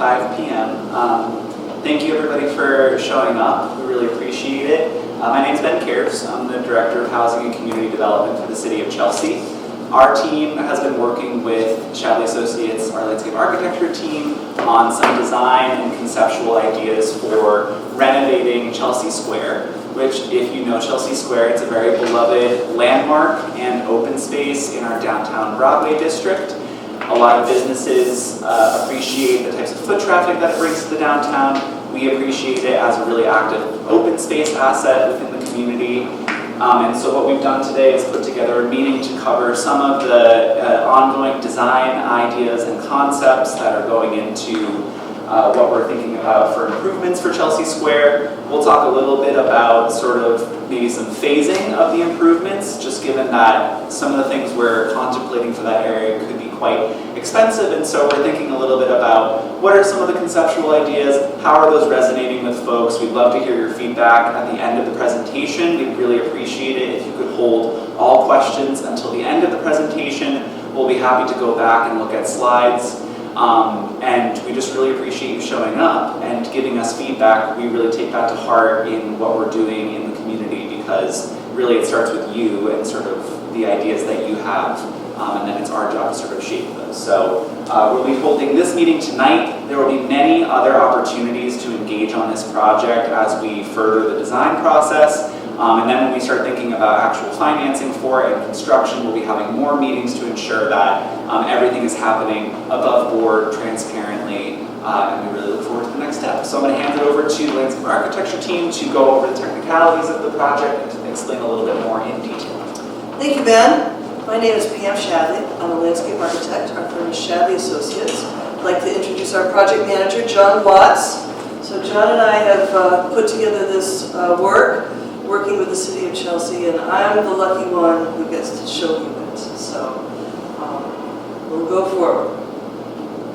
5 p.m. Thank you everybody for showing up. We really appreciate it. My name is Ben Kierfs. I'm the Director of Housing and Community Development for the City of Chelsea. Our team has been working with Shadley Associates, our landscape architecture team, on some design and conceptual ideas for renovating Chelsea Square, which, if you know Chelsea Square, it's a very beloved landmark and open space in our downtown Broadway district. A lot of businesses appreciate the types of foot traffic that it brings to the downtown. We appreciate it as a really active open space asset within the community. And so what we've done today is put together a meeting to cover some of the ongoing design ideas and concepts that are going into what we're thinking about for improvements for Chelsea Square. We'll talk a little bit about sort of maybe some phasing of the improvements, just given that some of the things we're contemplating for that area could be quite expensive, and so we're thinking a little bit about what are some of the conceptual ideas, how are those resonating with folks. We'd love to hear your feedback at the end of the presentation. We'd really appreciate it if you could hold all questions until the end of the presentation. We'll be happy to go back and look at slides. And we just really appreciate you showing up and giving us feedback. We really take that to heart in what we're doing in the community, because really it starts with you and sort of the ideas that you have, and then it's our job to sort of shape those. So we'll be holding this meeting tonight. There will be many other opportunities to engage on this project as we further the design process. And then when we start thinking about actual financing for it and construction, we'll be having more meetings to ensure that everything is happening above board, transparently, and we really look forward to the next step. So I'm going to hand it over to the landscape architecture team to go over the technicalities of the project and to explain a little bit more in detail. Thank you, Ben. My name is Pam Shadley. I'm a landscape architect. Our firm is Shadley Associates. I'd like to introduce our project manager, John Watts. So John and I have put together this working with the City of Chelsea, and I'm the lucky one who gets to show you it. So we'll go forward.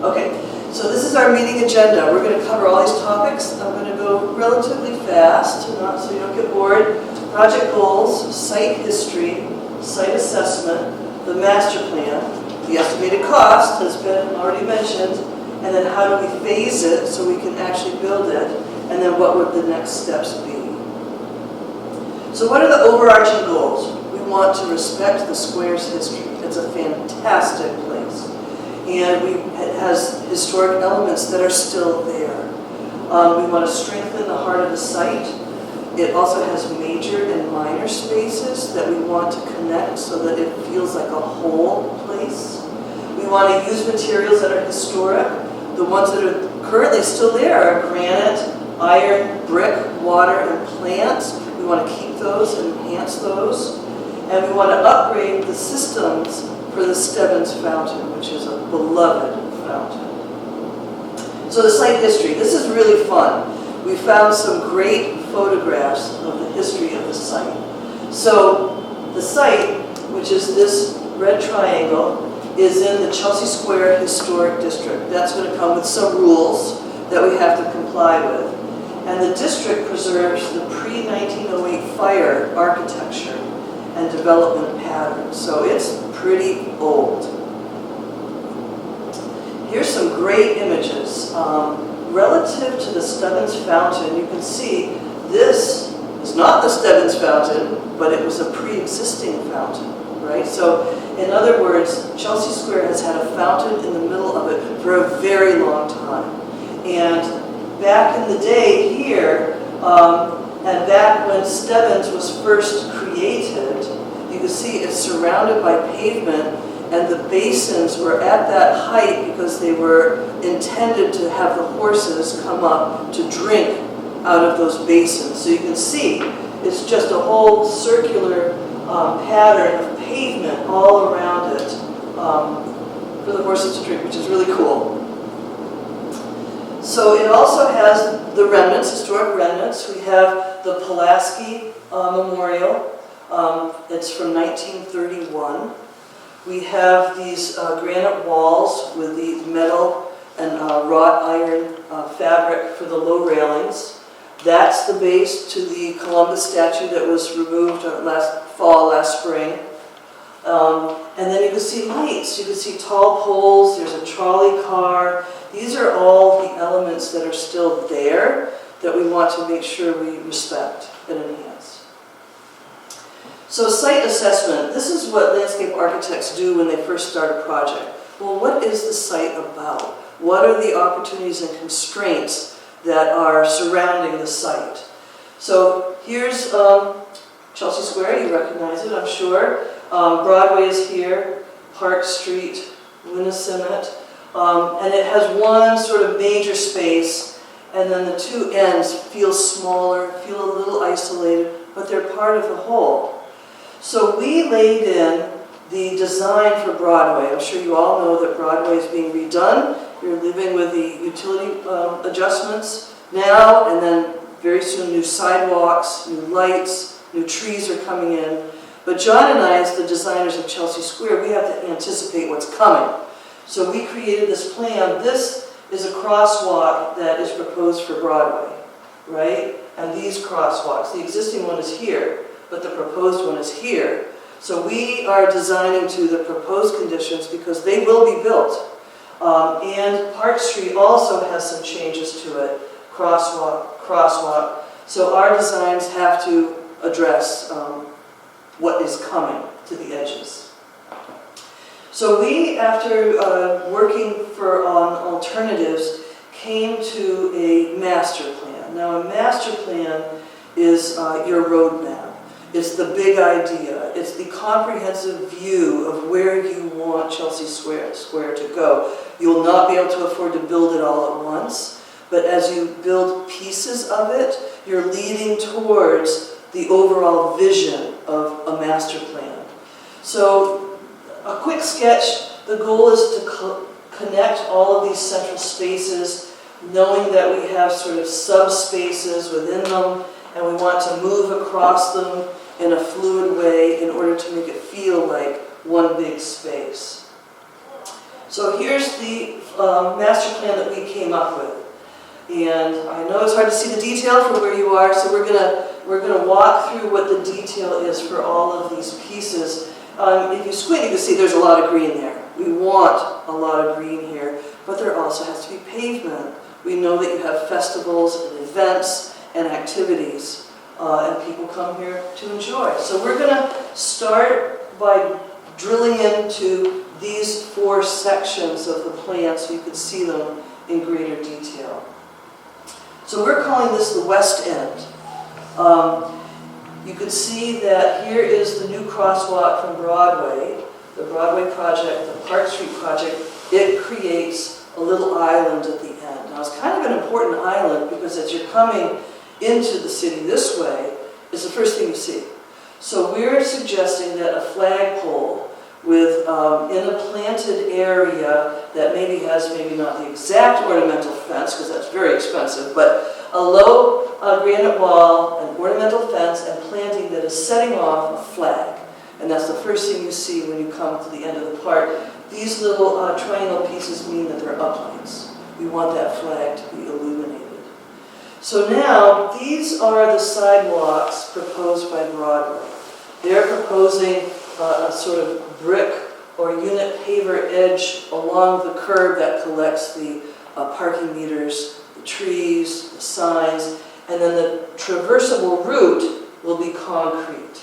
Okay, so this is our meeting agenda. We're going to cover all these topics. I'm going to go relatively fast, so you don't get bored. Project goals, site history, site assessment, the master plan, the estimated cost has been already mentioned, and then how do we phase it so we can actually build it, and then what would the next steps be. So what are the overarching goals? We want to respect the square's history. It's a fantastic place, and it has historic elements that are still there. We want to strengthen the heart of the site. It also has major and minor spaces that we want to connect so that it feels like a whole place. We want to use materials that are historic. The ones that are currently still there are granite, iron, brick, water, and plants. We want to keep those and enhance those. And we want to upgrade the systems for the Stebbins Fountain, which is a beloved fountain. So the site history, this is really fun. We found some great photographs of the history of the site. So the site, which is this red triangle, is in the Chelsea Square Historic District. That's going to come with some rules that we have to comply with. And the district preserves the pre-1908 fire architecture and development pattern. So it's pretty old. Here's some great images. Relative to the Stebbins Fountain, you can see this is not the Stebbins Fountain, but it was a pre-existing fountain, right? So in other words, Chelsea Square has had a fountain in the middle of it for a very long time. And back in the day here, and back when Stebbins was first created, you can see it's surrounded by pavement, and the basins were at that height because they were intended to have the horses come up to drink out of those basins. So you can see it's just a whole circular pattern of pavement all around it for the horses to drink, which is really cool. So it also has the remnants, historic remnants. We have the Pulaski Memorial. It's from 1931. We have these granite walls with the metal and wrought iron fabric for the low railings. That's the base to the Columbus statue that was removed last spring. And then you can see lights, you can see tall poles, there's a trolley car. These are all the elements that are still there that we want to make sure we respect and enhance. So site assessment, this is what landscape architects do when they first start a project. Well, what is the site about? What are the opportunities and constraints that are surrounding the site? So here's Chelsea Square, you recognize it, I'm sure. Broadway is here, Park Street, Winnacimmet, and it has one sort of major space, and then the two ends feel smaller, feel a little isolated, but they're part of the whole. So we laid in the design for Broadway. I'm sure you all know that Broadway is being redone. You're living with the utility adjustments now, and then very soon new sidewalks, new lights, new trees are coming in. But John and I, as the designers of Chelsea Square, we have to anticipate what's coming. So we created this plan. This is a crosswalk that is proposed for Broadway, right? And these crosswalks, the existing one is here, but the proposed one is here. So we are designing to the proposed conditions because they will be built. And Park Street also has some changes to it, crosswalk. So our designs have to address what is coming to the edges. So we, after working on alternatives, came to a master plan. Now a master plan is your roadmap. It's the big idea. It's the comprehensive view of where you want Chelsea Square to go. You'll not be able to afford to build it all at once, but as you build pieces of it, you're leading towards the overall vision of a master plan. So a quick sketch, the goal is to connect all of these central spaces, knowing that we have sort of subspaces within them, and we want to move across them in a fluid way in order to make it feel like one big space. So here's the master plan that we came up with. And I know it's hard to see the detail from where you are, so we're gonna walk through what the detail is for all of these pieces. If you squint, you can see there's a lot of green there. We want a lot of green here, but there also has to be pavement. We know that you have festivals and events and activities, and people come here to enjoy. So we're gonna start by drilling into these 4 sections of the plan so you can see them in greater detail. So we're calling this the West End. You can see that here is the new crosswalk from Broadway, the Broadway project, the Park Street project. It creates a little island at the end. Now it's kind of an important island because as you're coming into the city this way, it's the first thing you see. So we're suggesting that a flagpole with in a planted area that maybe has maybe not the exact ornamental fence, because that's very expensive, but a low granite wall, an ornamental fence, and planting that is setting off a flag. And that's the first thing you see when you come to the end of the park. These little triangle pieces mean that they're uplights. We want that flag to be illuminated. So now, these are the sidewalks proposed by Broadway. They're proposing a sort of brick or unit paver edge along the curb that collects the parking meters, the trees, the signs, and then the traversable route will be concrete.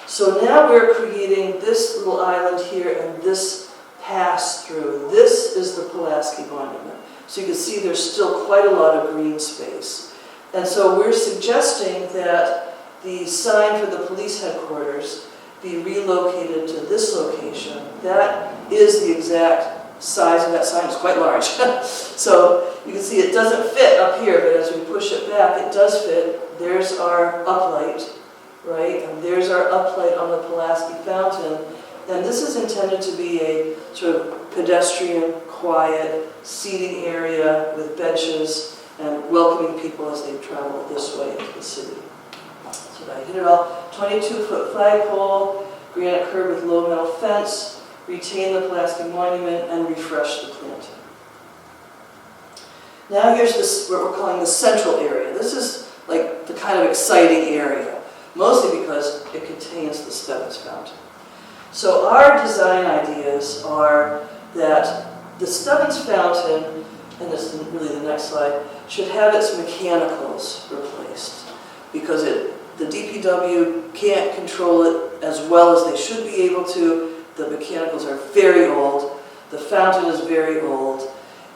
So now we're creating this little island here and this pass-through. This is the Pulaski Monument. So you can see there's still quite a lot of green space. And so we're suggesting that the sign for the police headquarters be relocated to this location. That is the exact size of that sign. It's quite large. So you can see it doesn't fit up here, but as we push it back, it does fit. There's our uplight, right? And there's our uplight on the Pulaski Fountain. And this is intended to be a sort of pedestrian, quiet, seating area with benches and welcoming people as they travel this way into the city. So did I hit it all? 22-foot flagpole, granite curb with low metal fence, retain the Pulaski Monument, and refresh the planting. Now here's this, what we're calling the central area. This is like the kind of exciting area, mostly because it contains the Stebbins Fountain. So our design ideas are that the Stubbins fountain, and this is really the next slide, should have its mechanicals replaced because the DPW can't control it as well as they should be able to. The mechanicals are very old, the fountain is very old,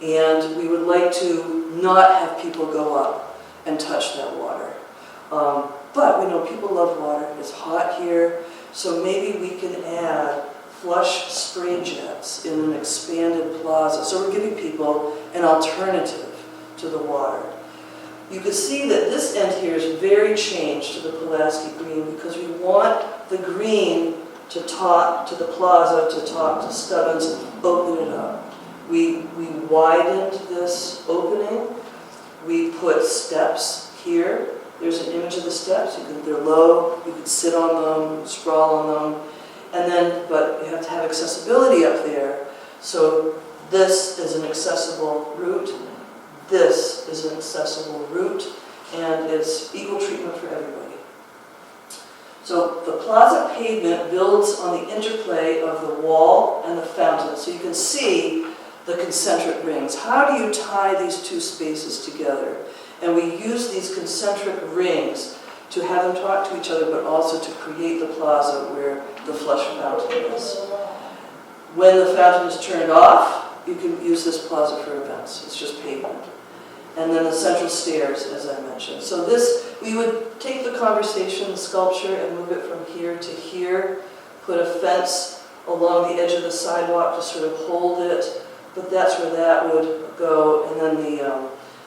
and we would like to not have people go up and touch that water. But we know people love water, it's hot here, so maybe we can add flush spray jets in an expanded plaza. So we're giving people an alternative to the water. You can see that this end here is very changed to the Pulaski green because we want the green to talk to the plaza, to talk to Stubbins, and open it up. We widened this opening. We put steps here. There's an image of the steps. They're low. You can sit on them, sprawl on them. And then, but you have to have accessibility up there. So this is an accessible route. This is an accessible route. And it's equal treatment for everybody. So the plaza pavement builds on the interplay of the wall and the fountain. So you can see the concentric rings. How do you tie these two spaces together? And we use these concentric rings to have them talk to each other, but also to create the plaza where the flush fountain is. When the fountain is turned off, you can use this plaza for events. It's just pavement. And then the central stairs, as I mentioned. So this, we would take the conversation, the sculpture, and move it from here to here, put a fence along the edge of the sidewalk to sort of hold it, but that's where that would go, and then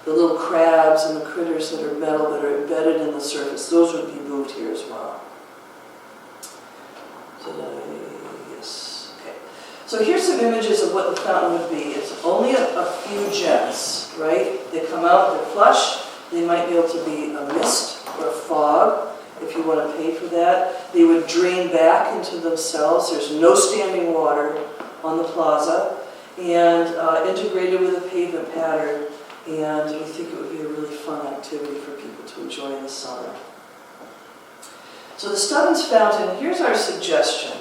the little crabs and the critters that are metal that are embedded in the surface, those would be moved here as well. Yes, okay. So here's some images of what the fountain would be. It's only a few jets, right? They come out, they're flush. They might be able to be a mist or a fog, if you want to pay for that. They would drain back into themselves. There's no standing water on the plaza, and integrated with a pavement pattern. And we think it would be a really fun activity for people to enjoy in the summer. So the Stubbins fountain, here's our suggestion.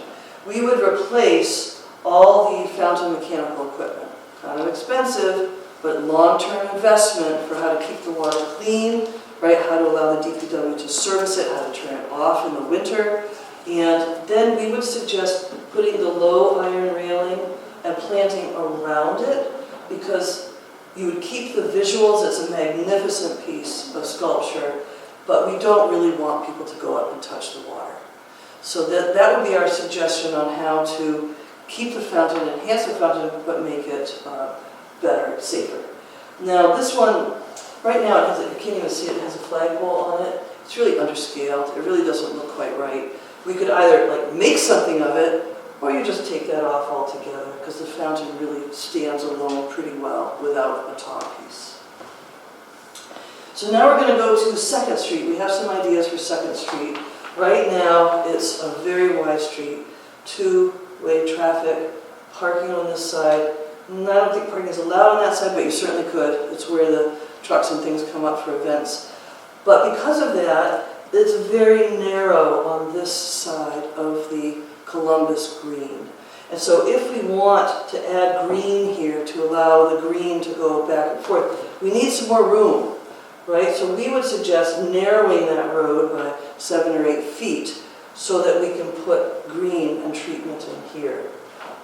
We would replace all the fountain mechanical equipment. Kind of expensive, but long-term investment for how to keep the water clean, right? How to allow the DPW to service it, how to turn it off in the winter. And then we would suggest putting the low iron railing and planting around it, because you would keep the visuals. It's a magnificent piece of sculpture, but we don't really want people to go up and touch the water. So that would be our suggestion on how to keep the fountain, enhance the fountain, but make it better, safer. Now this one, right now it has, you can't even see it, it has a flagpole on it. It's really underscaled. It really doesn't look quite right. We could either like make something of it, or you just take that off altogether, because the fountain really stands alone pretty well without a top piece. So now we're going to go to 2nd Street. We have some ideas for 2nd Street. Right now it's a very wide street, two-way traffic, parking on this side. And I don't think parking is allowed on that side, but you certainly could. It's where the trucks and things come up for events. But because of that, it's very narrow on this side of the Columbus green. And so if we want to add green here to allow the green to go back and forth, we need some more room, right? So we would suggest narrowing that road by 7 or 8 feet so that we can put green and treatment in here.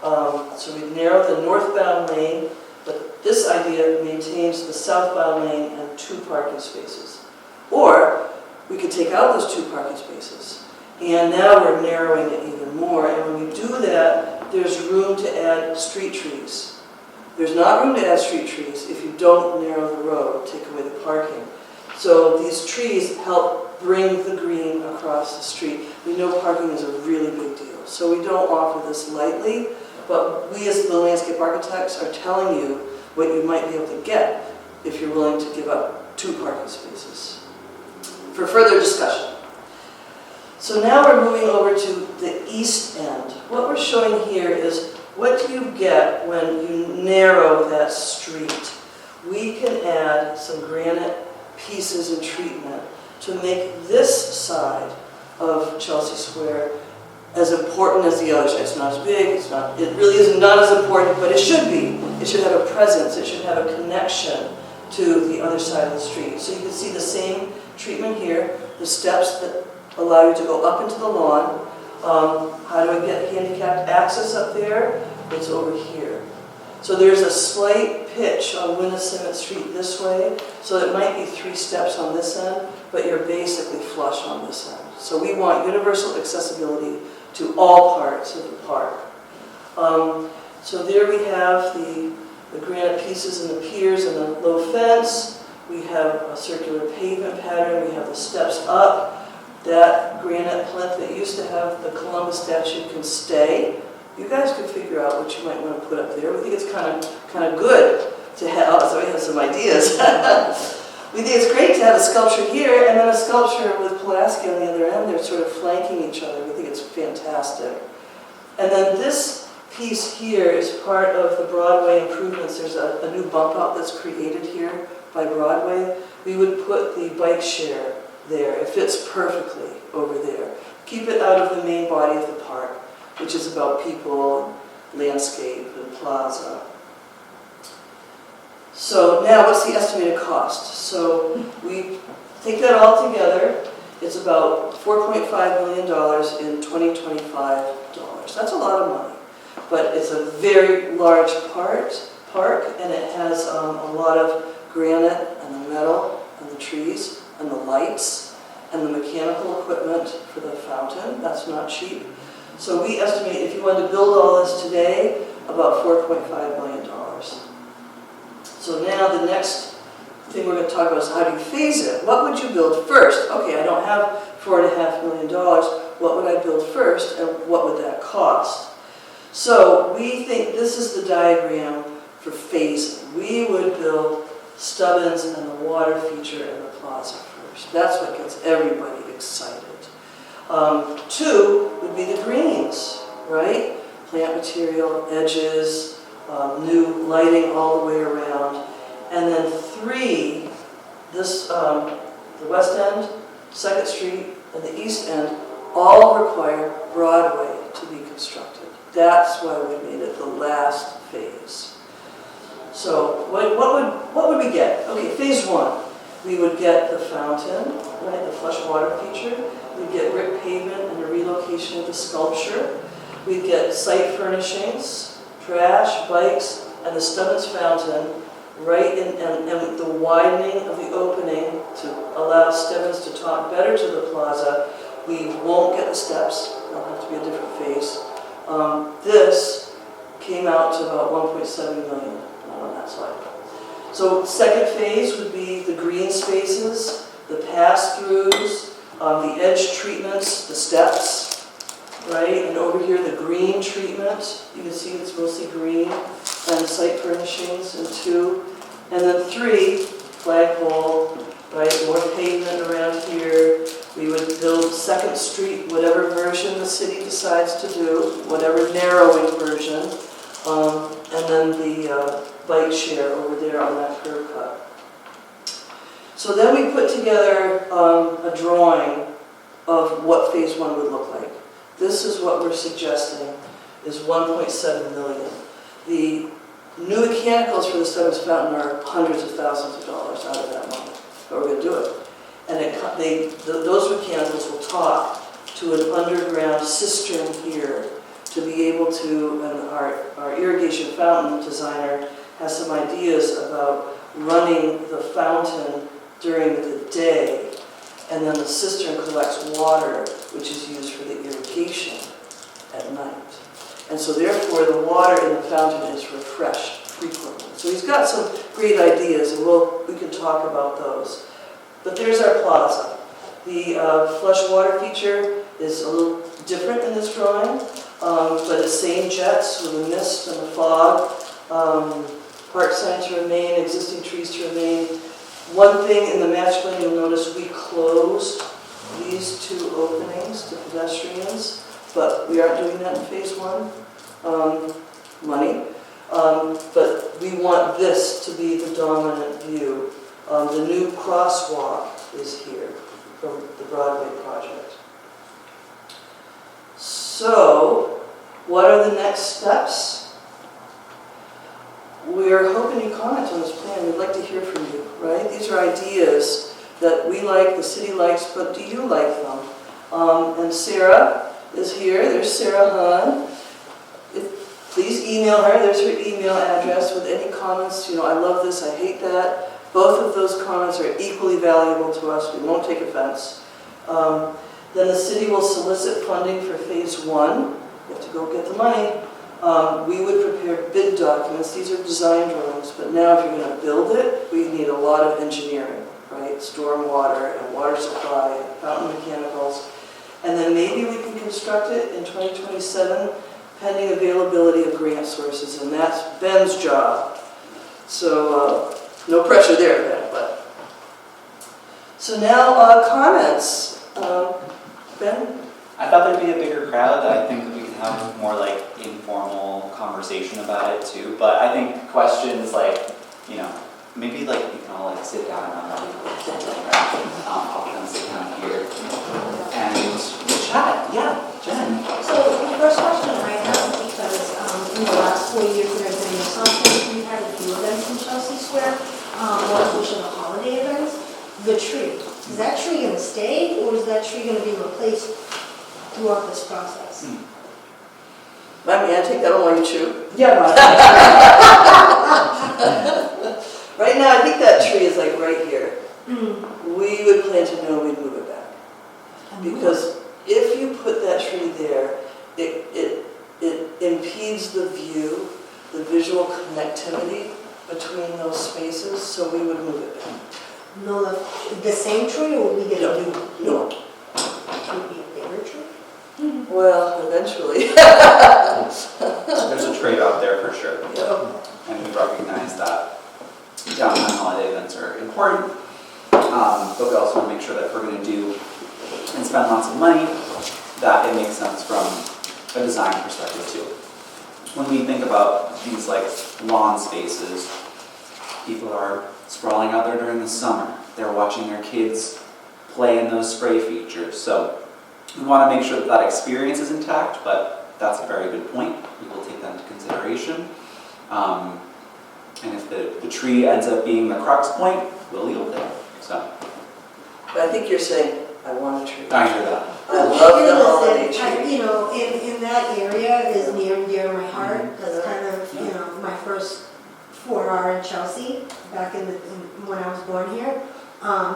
So we narrow the northbound lane, but this idea maintains the southbound lane and 2 parking spaces. Or we could take out those 2 parking spaces. And now we're narrowing it even more. And when we do that, there's room to add street trees. There's not room to add street trees if you don't narrow the road, take away the parking. So these trees help bring the green across the street. We know parking is a really big deal. So we don't offer this lightly, but we as the landscape architects are telling you what you might be able to get if you're willing to give up 2 parking spaces. For further discussion. So now we're moving over to the east end. What we're showing here is what do you get when you narrow that street. We can add some granite pieces and treatment to make this side of Chelsea Square as important as the other side. It's not as big, it really is not as important, but it should be. It should have a presence, it should have a connection to the other side of the street. So you can see the same treatment here, the steps that allow you to go up into the lawn. How do I get handicapped access up there? It's over here. So there's a slight pitch on Winnacimmet Street this way, so it might be 3 steps on this end, but you're basically flush on this end. So we want universal accessibility to all parts of the park. So there we have the granite pieces and the piers and the low fence. We have a circular pavement pattern. We have the steps up. That granite plinth that used to have the Columbus statue can stay. You guys could figure out what you might want to put up there. We think it's kind of good to have. Oh, so we have some ideas. We think it's great to have a sculpture here and then a sculpture with Pulaski on the other end. They're sort of flanking each other. We think it's fantastic. And then this piece here is part of the Broadway improvements. There's a new bump out that's created here by Broadway. We would put the bike share there. It fits perfectly over there. Keep it out of the main body of the park, which is about people, landscape, and plaza. So now what's the estimated cost? So we take that all together. It's about $4.5 million in 2025 dollars. That's a lot of money, but it's a very large park, and it has a lot of granite and the metal and the trees and the lights and the mechanical equipment for the fountain. That's not cheap. So we estimate if you wanted to build all this today, about $4.5 million. So now the next thing we're going to talk about is how do you phase it? What would you build first? Okay, I don't have $4.5 million. What would I build first, and what would that cost? So we think this is the diagram for phasing. We would build Stubbins and the water feature and the plaza first. That's what gets everybody excited. 2 would be the greens, right? Plant material, edges, new lighting all the way around. And then 3, this, the west end, 2nd Street, and the east end all require Broadway to be constructed. That's why we made it the last phase. So what would we get? Okay, phase 1. We would get the fountain, right, the flush water feature. We'd get brick pavement and a relocation of the sculpture. We'd get site furnishings, trash, bikes, and the Stubbins fountain, right in, and the widening of the opening to allow Stubbins to talk better to the plaza. We won't get the steps. That'll have to be a different phase. This came out to about 1.7 million, not on that slide. So second phase would be the green spaces, the pass-throughs, the edge treatments, the steps, right? And over here, the green treatment. You can see it's mostly green, and site furnishings in 2. And then 3, flagpole, right? More pavement around here. We would build 2nd Street, whatever version the city decides to do, whatever narrowing version. And then the bike share over there on that curb cut. So then we put together a drawing of what phase 1 would look like. This is what we're suggesting is 1.7 million. The new mechanicals for the Stubbins fountain are hundreds of thousands of dollars out of that money, but we're going to do it. And those mechanicals will talk to an underground cistern here to be able to, and our irrigation fountain designer has some ideas about running the fountain during the day, and then the cistern collects water, which is used for the irrigation at night. And so therefore the water in the fountain is refreshed frequently. So he's got some great ideas, and we can talk about those. But there's our plaza. The flush water feature is a little different in this drawing, but the same jets with the mist and the fog. Park sign to remain, existing trees to remain. One thing in the match plan you'll notice, we closed these 2 openings to pedestrians, but we aren't doing that in phase 1, money. But we want this to be the dominant view. The new crosswalk is here from the Broadway project. So, what are the next steps? We're hoping you comment on this plan. We'd like to hear from you, right? These are ideas that we like, the city likes, but do you like them? And Sarah is here. There's Sarah Hahn. Please email her. There's her email address with any comments. You know, I love this, I hate that. Both of those comments are equally valuable to us. We won't take offense. Then the city will solicit funding for phase 1. You have to go get the money. We would prepare bid documents. These are design drawings, but now if you're going to build it, we need a lot of engineering, right? Stormwater and water supply and fountain mechanicals. And then maybe we can construct it in 2027, pending availability of grant sources, and that's Ben's job. So no pressure there, Ben, but. So now comments. Ben? I thought there'd be a bigger crowd. I think that we could have more like informal conversation about it too. But I think questions like, you know, maybe like we can all like sit down around the table. I'll kind of sit down here and chat. Yeah, Jen. So the first question I have, because in the last 4 years that I've been in Southfield, we've had a few events in Chelsea Square, one of which are the holiday events. The tree, is that tree going to stay, or is that tree going to be replaced throughout this process? May I take that one while you chew? Yeah. Right now, I think that tree is like right here. We would plan to know we'd move it back. Because if you put that tree there, it impedes the view, the visual connectivity between those spaces, so we would move it back. No, the same tree, or will we get a new one? No. Would it be a bigger tree? Well, eventually. There's a trade-off there for sure. Yeah. And we recognize that downtown holiday events are important. But we also want to make sure that if we're going to do and spend lots of money, that it makes sense from a design perspective too. When we think about these like lawn spaces, people are sprawling out there during the summer. They're watching their kids play in those spray features. So we want to make sure that that experience is intact, but that's a very good point. We will take that into consideration. And if the tree ends up being the crux point, we'll leave it there. So. But I think you're saying, I want a tree. I hear that. I love the holiday tree. You know, in that area is near and dear to my heart. That's kind of, you know, my first 4R in Chelsea back when I was born here.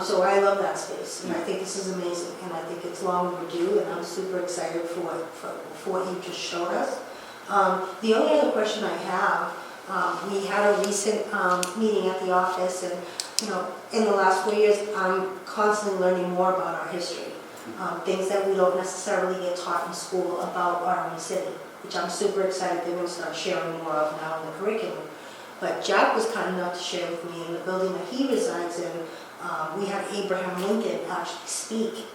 So I love that space, and I think this is amazing, and I think it's long overdue, and I'm super excited for what you just showed us. The only other question I have, we had a recent meeting at the office, and you know, in the last 4 years, I'm constantly learning more about our history, things that we don't necessarily get taught in school about our own city, which I'm super excited they're going to start sharing more of now in the curriculum. But Jack was kind enough to share with me in the building that he resides in, we had Abraham Lincoln actually speak.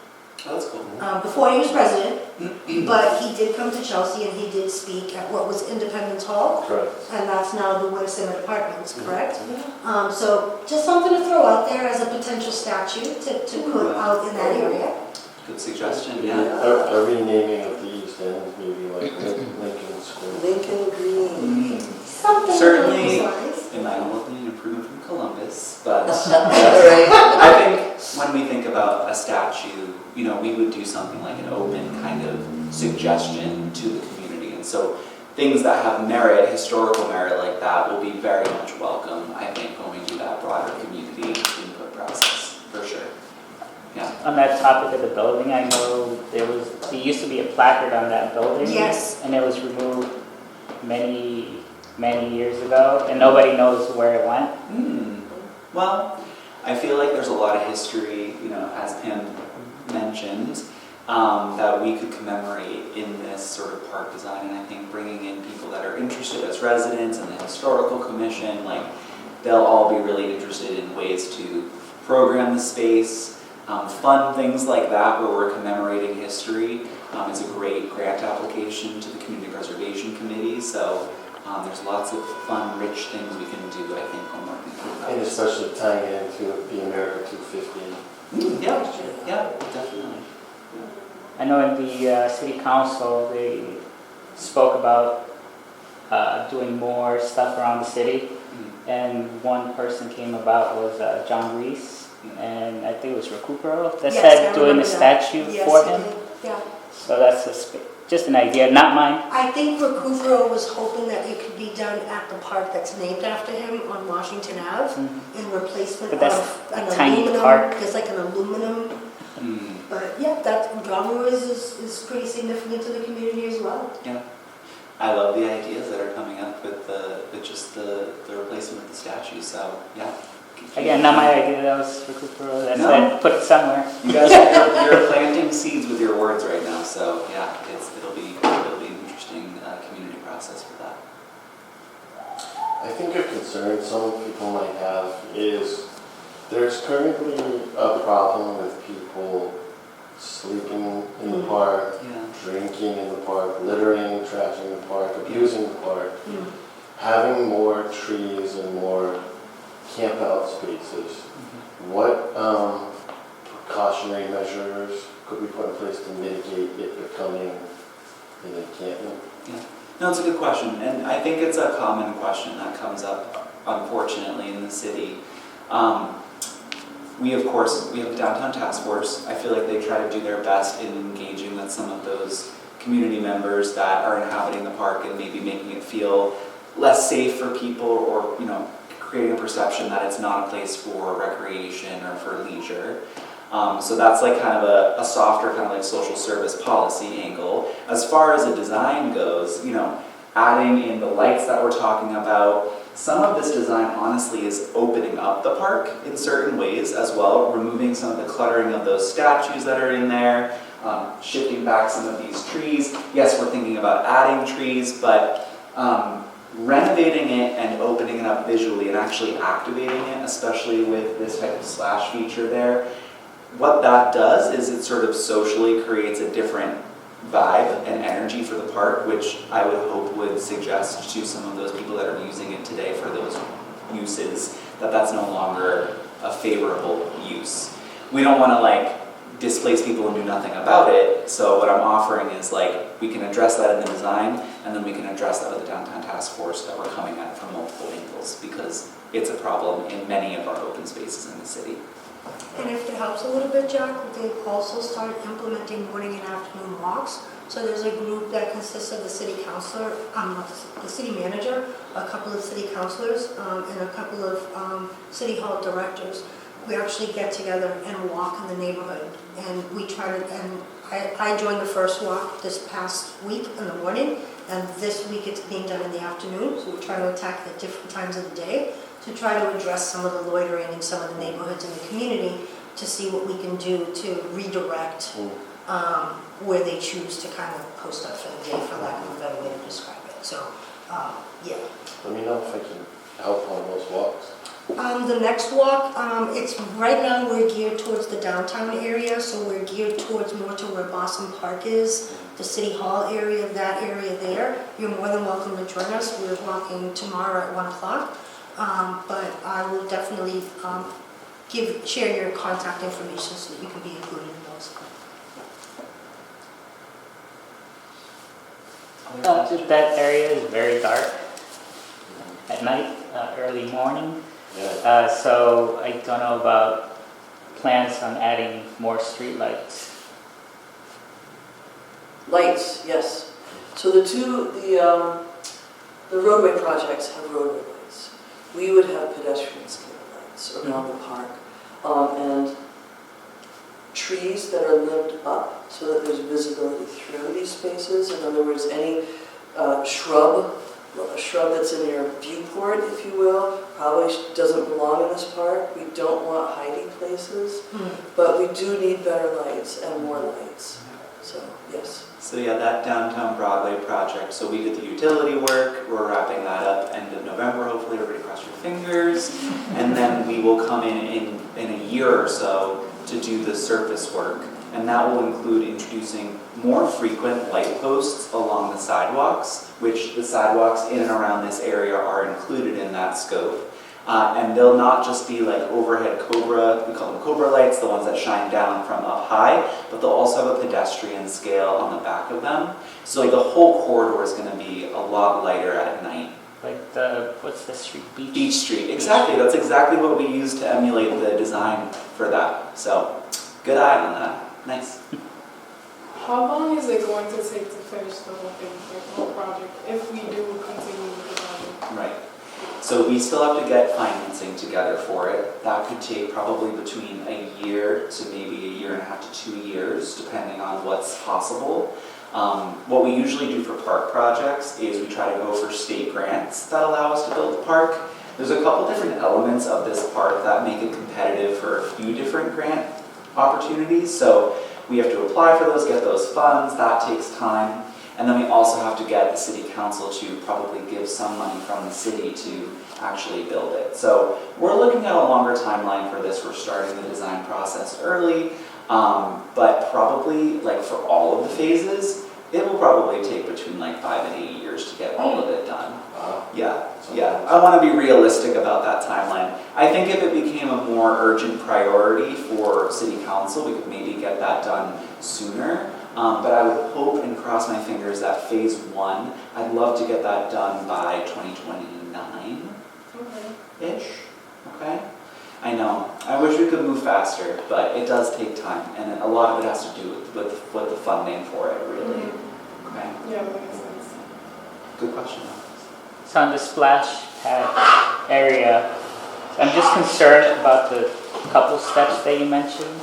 Oh, that's cool. Before he was president, but he did come to Chelsea and he did speak at what was Independence Hall. Correct. And that's now the Winter Center Apartments, correct? So just something to throw out there as a potential statue to put out in that area. Good suggestion, Yeah. yeah. A renaming of the East End, maybe like Lincoln Square. Lincoln Green. Something Certainly, along those lines. it might all be an improvement from Columbus, but Right. I think when we think about a statue, you know, we would do something like an open kind of suggestion to the community. And so things that have merit, historical merit like that, will be very much welcome, I think, when we do that broader community input process, for sure. Yeah. On that topic of the building, I know there used to be a placard on that building. Yes. And it was removed many years ago, and nobody knows where it went. Well, I feel like there's a lot of history, you know, as Pam mentioned, that we could commemorate in this sort of park design. And I think bringing in people that are interested as residents and the historical commission, like they'll all be really interested in ways to program the space, fun things like that where we're commemorating history. Is a great grant application to the Community Preservation Committee. So there's lots of fun, rich things we can do, I think, when working through that. And especially tying it into the America 250. Yeah, definitely. I know in the city council, they spoke about doing more stuff around the city. And one person came about was John Reese, and I think it was Recupero that Yes, I said doing remember a that. statue Yes, for he him. did. Yeah. So that's just an idea, not mine. I think Recupero was hoping that it could be done at the park that's named after him on Washington Ave in replacement But that's of an a tiny aluminum. park. There's like an aluminum, but yeah, that drama is pretty significant to the community as well. Yeah. I love the ideas that are coming up with just the replacement of the statue, so yeah. Again, not my idea, that was Recupero that No. said put it somewhere. You guys, you're planting seeds with your words right now, so yeah, it'll be an interesting community process for that. I think a concern some people might have is there's currently a problem with people sleeping in the park, Yeah. drinking in the park, littering, trashing the park, abusing the park. Having more trees and more camp out spaces, what precautionary measures could we put in place to mitigate it becoming an encampment? No, it's a good question, and I think it's a common question that comes up, unfortunately, in the city. We have the Downtown Task Force. I feel like they try to do their best in engaging with some of those community members that are inhabiting the park and maybe making it feel less safe for people, or creating a perception that it's not a place for recreation or for leisure. So that's like kind of a softer kind of like social service policy angle. As far as the design goes, adding in the lights that we're talking about, some of this design honestly is opening up the park in certain ways as well, removing some of the cluttering of those statues that are in there, shifting back some of these trees. Yes, we're thinking about adding trees, but renovating it and opening it up visually and actually activating it, especially with this type of splash feature there, what that does is it sort of socially creates a different vibe and energy for the park, which I would hope would suggest to some of those people that are using it today for those uses that that's no longer a favorable use. We don't want to displace people and do nothing about it, so what I'm offering is we can address that in the design, and then we can address that with the Downtown Task Force that we're coming at it from multiple angles, because it's a problem in many of our open spaces in the city. And if it helps a little bit, Jack, they've also started implementing morning and afternoon walks. So there's a group that consists of the city councilor, the city manager, a couple of city councilors, and a couple of city hall directors. We actually get together and walk in the neighborhood, and we try to. And I joined the first walk this past week in the morning, and this week it's being done in the afternoon. So we're trying to attack at different times of the day to try to address some of the loitering in some of the neighborhoods in the community, to see what we can do to redirect where they choose to kind of post up for the day, for lack of a better way to describe it. So, yeah. Let me know if I can help on those walks. The next walk, it's right now we're geared towards the downtown area, so we're geared towards more to where Boston Park is, the City Hall area, that area there. You're more than welcome to join us. We're walking tomorrow at 1 o'clock. But I will definitely share your contact information so that you can be included in those. That area is very dark at night, early morning. Yeah. So I don't know about plans on adding more street lights. Lights, yes. So the roadway projects have roadway lights. We would have pedestrian scale lights around the park, and trees that are lit up so that there's visibility through these spaces. In other words, any shrub that's in your viewport, if you will, probably doesn't belong in this park. We don't want hiding places, but we do need better lights and more lights. So, yes. So yeah, that Downtown Broadway project, so we did the utility work, we're wrapping that up end of November, hopefully everybody cross your fingers, and then we will come in a year or so to do the surface work, and that will include introducing more frequent light posts along the sidewalks, which the sidewalks in and around this area are included in that scope. And they'll not just be like overhead Cobra, we call them Cobra lights, the ones that shine down from up high, but they'll also have a pedestrian scale on the back of them. So the whole corridor is going to be a lot lighter at night. Like what's the street? Beach Street, exactly. That's exactly what we use to emulate the design for that. So, good eye on that. Nice. How long is it going to take to finish the whole thing, like the whole project, if we do continue with the project? Right. So we still have to get financing together for it. That could take probably between a year to maybe a year and a half to 2 years, depending on what's possible. What we usually do for park projects is we try to go for state grants that allow us to build the park. There's a couple different elements of this park that make it competitive for a few different grant opportunities. So we have to apply for those, get those funds, that takes time. And then we also have to get the city council to probably give some money from the city to actually build it. So we're looking at a longer timeline for this. We're starting the design process early, but probably like for all of the phases, it will probably take between like 5 and 8 years to get all of it done. Yeah. I want to be realistic about that timeline. I think if it became a more urgent priority for city council, we could maybe get that done sooner. But I would hope and cross my fingers that phase 1, I'd love to get that done by 2029-ish, okay? I know, I wish we could move faster, but it does take time, and a lot of it has to do with the funding for it, really. Okay, Yeah, that makes sense. good question. So on the splash pad area, I'm just concerned about the couple steps that you mentioned.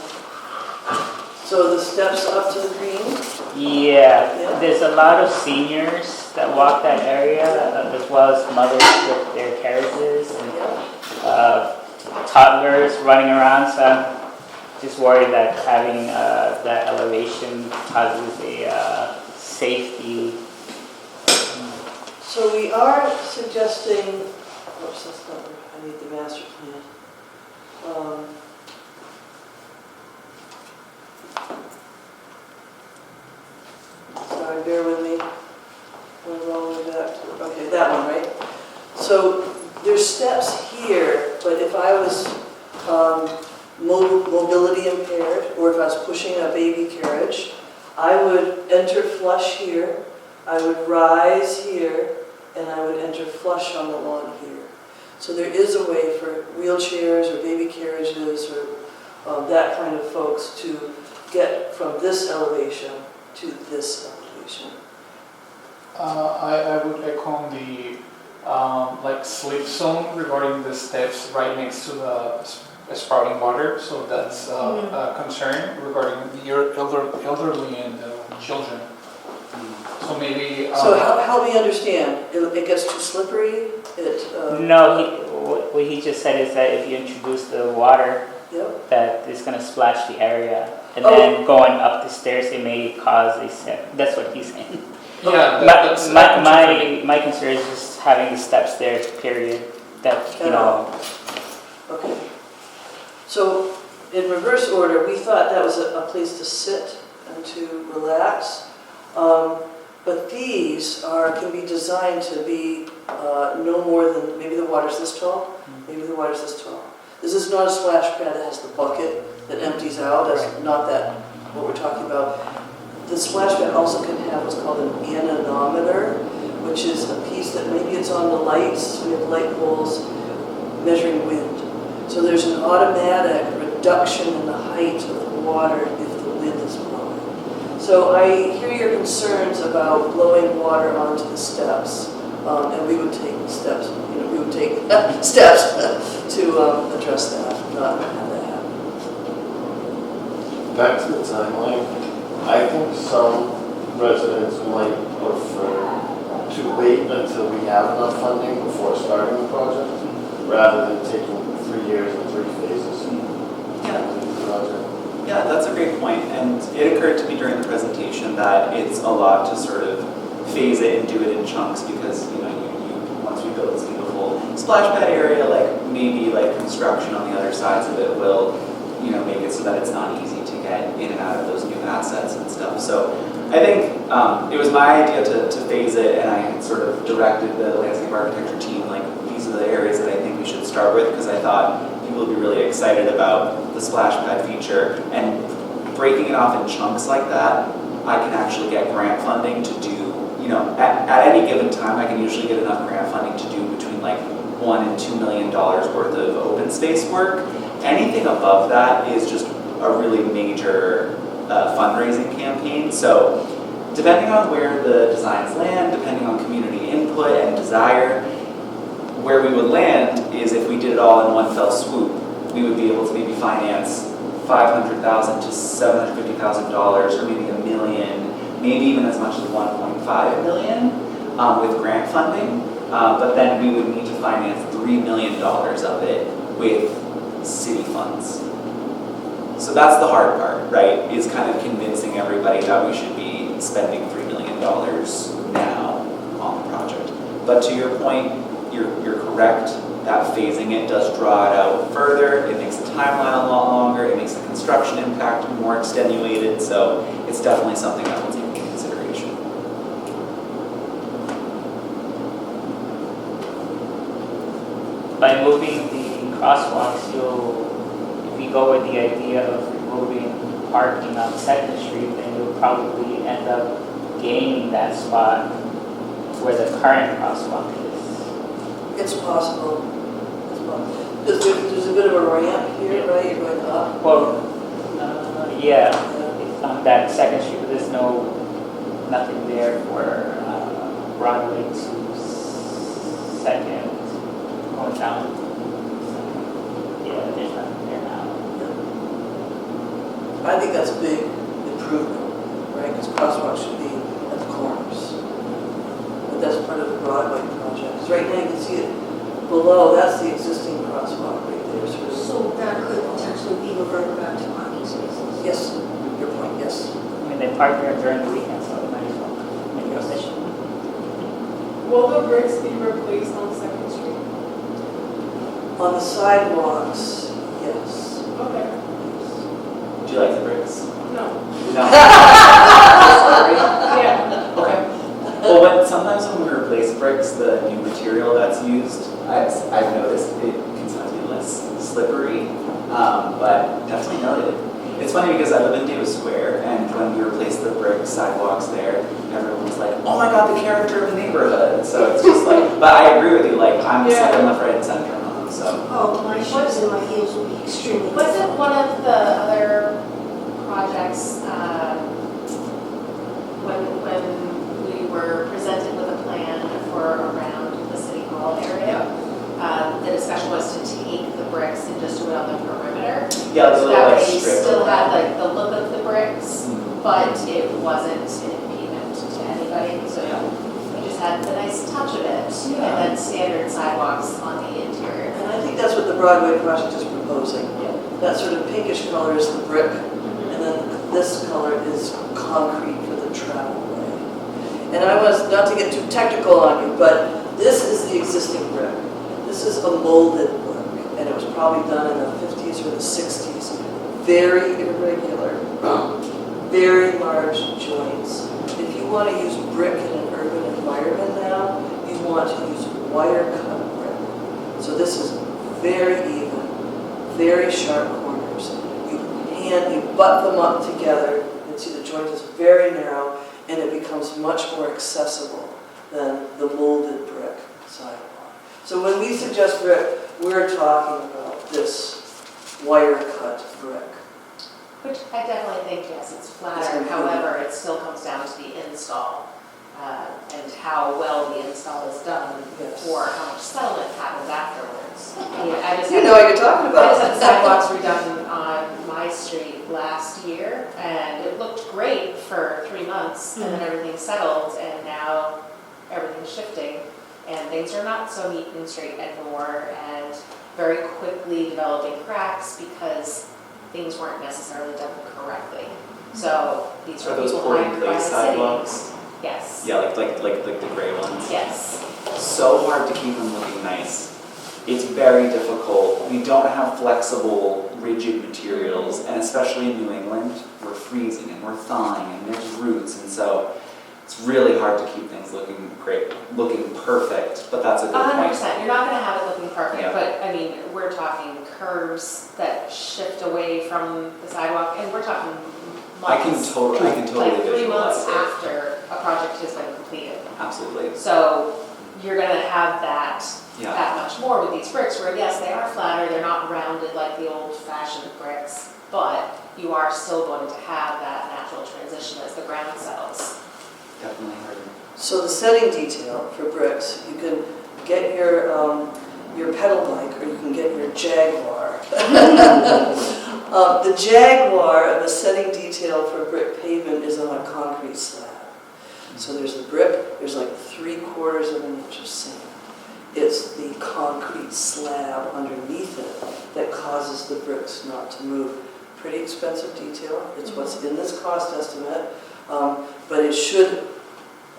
So the steps up to the green, Yeah, Yeah. there's a lot of seniors that walk that area, as well as mothers with their carriages and toddlers running around. So I'm just worried that having that elevation causes a safety. so we are suggesting, oops, that's not, I need the master plan. Sorry, bear with me. We're all the way back to, okay, that one, right? So there's steps here, but if I was mobility impaired, or if I was pushing a baby carriage, I would enter flush here, I would rise here, and I would enter flush on the lawn here. So there is a way for wheelchairs or baby carriages or that kind of folks to get from this elevation to this elevation. I would echo on the like slip zone regarding the steps right next to the sprouting water. So that's a concern regarding the elderly and children. So maybe. So help me understand, it gets too slippery, No, what he just said is that if you introduce the water, Yep. that it's going to splash the area, and Oh. then going up the stairs, it may cause a set. That's what he's saying. Yeah, that's My concern is just having the steps there, period. That, you know, Okay. So in reverse order, we thought that was a place to sit and to relax. But these can be designed to be no more than, maybe the water's this tall, maybe the water's this tall. This is not a splash pad that has the bucket that empties out, that's not that, what we're talking about. The splash pad also can have what's called an anemometer, which is a piece that maybe it's on the lights, we have light poles measuring wind. So there's an automatic reduction in the height of the water if the wind is blowing. So I hear your concerns about blowing water onto the steps, and we would take steps, we would take steps to address that, not have that happen. Back to the timeline, I think some residents might prefer to wait until we have enough funding before starting the project, rather than taking 3 years and 3 phases. Yeah. to the project. Yeah, that's a great point, and it occurred to me during the presentation that it's a lot to sort of phase it and do it in chunks because, you once we build this beautiful splash pad area, like maybe like construction on the other sides of it will, make it so that it's not easy to get in and out of those new assets and stuff. So I think it was my idea to phase it, and I had sort of directed the landscape architecture team, like, these are the areas that I think we should start with, because I thought people would be really excited about the splash pad feature. And breaking it off in chunks like that, I can actually get grant funding to do, at any given time, I can usually get enough grant funding to do between like $1 and $2 million worth of open space work. Anything above that is just a really major fundraising campaign. So depending on where the designs land, depending on community input and desire, where we would land is if we did it all in one fell swoop, we would be able to maybe finance $500,000 to $750,000, or maybe $1 million, maybe even as much as $1.5 million with grant funding. But then we would need to finance $3 million of it with city funds. So that's the hard part, right? Is kind of convincing everybody that we should be spending $3 million now on the project. But to your point, you're correct. That phasing it does draw it out further. It makes the timeline a lot longer. It makes the construction impact more extenuated. So it's definitely something that we'll take into consideration. By moving the crosswalks, if you go with the idea of removing parking on 2nd Street, then you'll probably end up gaining that spot where the current crosswalk is. It's possible. Because there's a bit of a ramp here, right? You're going up. Well, yeah, on that 2nd Street, but there's nothing there for Broadway to 2nd going down. Yeah, there's nothing there now. I think that's a big improvement, right? Because crosswalks should be at the corners. But that's part of the Broadway project. 'Cause right now you can see it below, that's the existing crosswalk right there. So that could potentially be reverted back to parking spaces. Yes, your point, yes. I mean, they park there during the weekend, so it might as well make it efficient. Will the bricks be replaced on 2nd Street? On the sidewalks, yes. Okay. Do you like the bricks? No. No. Yeah. Okay. Well, sometimes when we replace bricks, the new material that's used, I've noticed it can sometimes be less slippery, but definitely noted. It's funny because I live in Davis Square, and when we replaced the brick sidewalks there, everyone was like, "Oh my God, the character of the neighborhood." So it's just like, but I agree with you. Like I'm just like I'm left, right, and center on them. So Oh, my shoes and my heels will be extremely. Wasn't one of the other projects, when we were presented with a plan for around the City Hall area, the discussion was to take the bricks and just do it on the perimeter? yeah, the So little that like way you strip. still had like the look of the bricks, Mhm. but it wasn't an impediment to anybody, so we just had the nice touch of it. And then standard sidewalks on the interior. And I think that's what the Broadway project is proposing. That sort of pinkish color is the brick, and then this color is concrete for the travel way. And I was, not to get too technical on you, but this is the existing brick. This is a molded brick, and it was probably done in the 50s or the 60s. Very irregular, very large joints. If you want to use brick in an urban environment now, you want to use wire cut brick. So this is very even, very sharp corners. You butt them up together, and see the joint is very narrow, and it becomes much more accessible than the molded brick sidewalk. So when we suggest brick, we're talking about this wire cut brick. Which I definitely think, yes, it's It's flatter, improved. however, it still comes down to the install and how well the install is done Yes. or how much settlement happens afterwards. I mean, I just You had- know what you're talking I about. just had sidewalks redone on my street last year, and it looked great for 3 months, and then everything settled, and now everything's shifting, and things are not so neat and straight anymore, and very quickly developing cracks because things weren't necessarily done correctly. So these Are are those people poured in hired by the place city. sidewalks? Yes. Yeah, like the gray ones. Yes. So hard to keep them looking nice. It's very difficult. We don't have flexible, rigid materials, and especially in New England, we're freezing and we're thawing and there's roots, and so it's really hard to keep things looking great, looking perfect, but that's a good point. 100%, you're not gonna have it looking perfect, Yeah. but I mean, we're talking curves that shift away from the sidewalk, and we're talking I can months. totally Like 3 months visualize it. after a project has been completed. Absolutely, So you're gonna have that yeah. that much more with these bricks, where yes, they are flatter, they're not rounded like the old-fashioned bricks, but you are still going to have that natural transition as the ground settles. Definitely harder. So the setting detail for bricks, you can get your pedal bike or you can get your Jaguar. The Jaguar of a setting detail for brick pavement is on a concrete slab. So there's the brick, there's like 3/4 of an inch of sand. It's the concrete slab underneath it that causes the bricks not to move. Pretty expensive detail. It's what's in this cost estimate, but it should,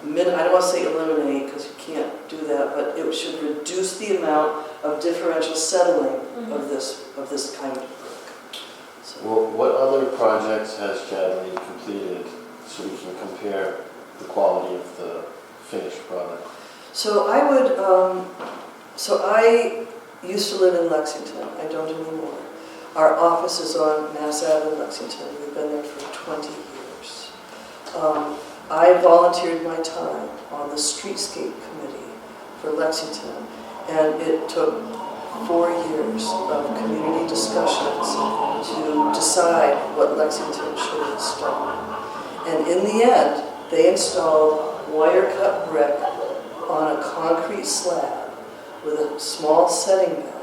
I don't want to say eliminate because you can't do that, but it should reduce the amount of differential settling of this kind of brick. So, Well, what other projects has Chadley completed so we can compare the quality of the finished product? so I used to live in Lexington. I don't anymore. Our office is on Mass Ave in Lexington. We've been there for 20 years. I volunteered my time on the streetscape committee for Lexington, and it took 4 years of community discussions to decide what Lexington should install. And in the end, they installed wire-cut brick on a concrete slab with a small setting bed.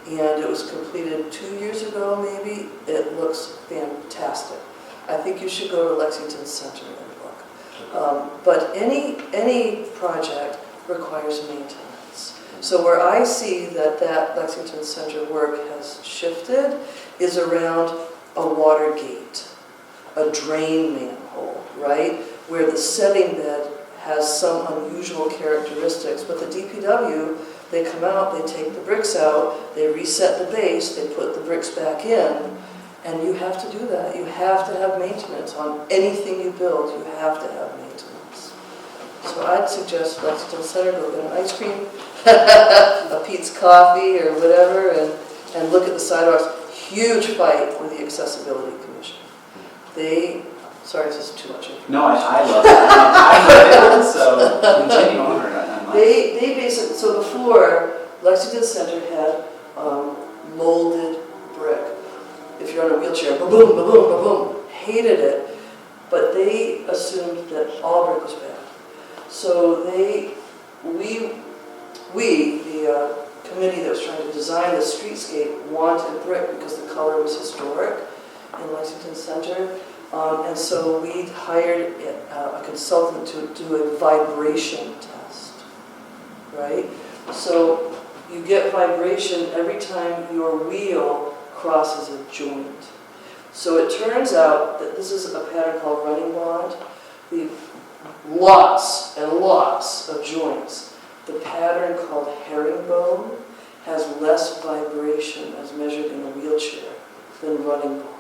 And it was completed 2 years ago, maybe. It looks fantastic. I think you should go to Lexington Center and look. But any project requires maintenance. So where I see that Lexington Center work has shifted is around a water gate, a drain manhole, right? Where the setting bed has some unusual characteristics, but the DPW, they come out, they take the bricks out, they reset the base, they put the bricks back in, and you have to do that. You have to have maintenance on anything you build. You have to have maintenance. So I'd suggest Lexington Center, go get an ice cream, a Pete's Coffee or whatever, and look at the sidewalks. Huge fight with the Accessibility Commission. Sorry, this is too much information. No, I love it. I love it, so continue on. They basically, so before, Lexington Center had molded brick. If you're on a wheelchair, ba-boom, ba-boom, ba-boom, hated it. But they assumed that all brick was bad. So we, the committee that was trying to design the streetscape, wanted brick because the color was historic in Lexington Center. And so we hired a consultant to do a vibration test, right? So you get vibration every time your wheel crosses a joint. So it turns out that this is a pattern called running bond. Lots and lots of joints. The pattern called herringbone has less vibration as measured in a wheelchair than running bond.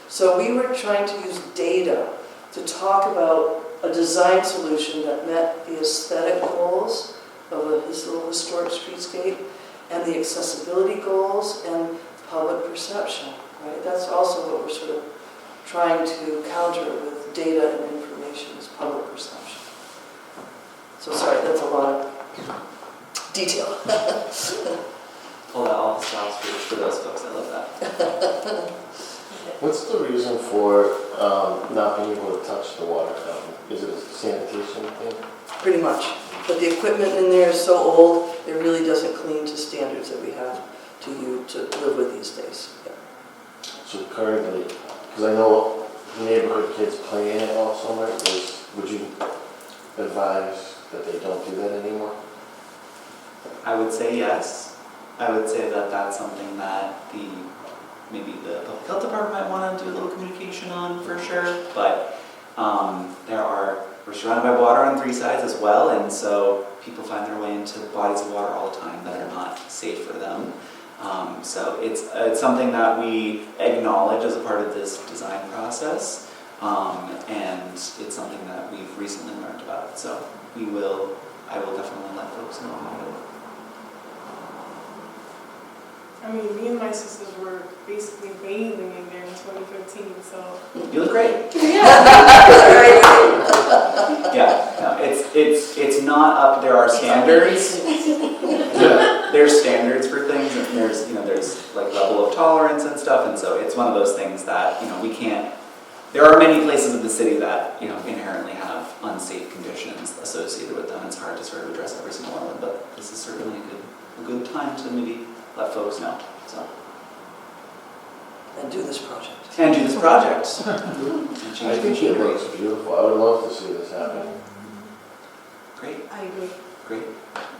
So we were trying to use data to talk about a design solution that met the aesthetic goals of this little historic streetscape and the accessibility goals and public perception, right? That's also what we're sort of trying to counter with data and information is public perception. So sorry, that's a lot of detail. Pull that off the stops for those folks. I love that. What's the reason for not being able to touch the water fountain? Is it a sanitation thing? Pretty much. But the equipment in there is so old, it really doesn't clean to standards that we have to live with these days. Yeah. So currently, because I know neighborhood kids play in it all summer, would you advise that they don't do that anymore? I would say yes. I would say that that's something that maybe the public health department might want to do a little communication on for sure, but we're surrounded by water on 3 sides as well, and so people find their way into bodies of water all the time that are not safe for them. So it's something that we acknowledge as a part of this design process, And it's something that we've recently learned about. So I will definitely let folks know about it. I mean, me and my sisters were basically bathing in there in 2015, so. You look great. Yeah. Yeah, no, it's not up, there are standards. Yeah. There's standards for things, and there's like level of tolerance and stuff, and so it's one of those things that, we can't, there are many places of the city that, inherently have unsafe conditions associated with them. It's hard to sort of address every single one of them, but this is certainly a good time to maybe let folks know, so. And do this project. And do this project. I think it looks beautiful. I would love to see this happen. Great, I agree. great.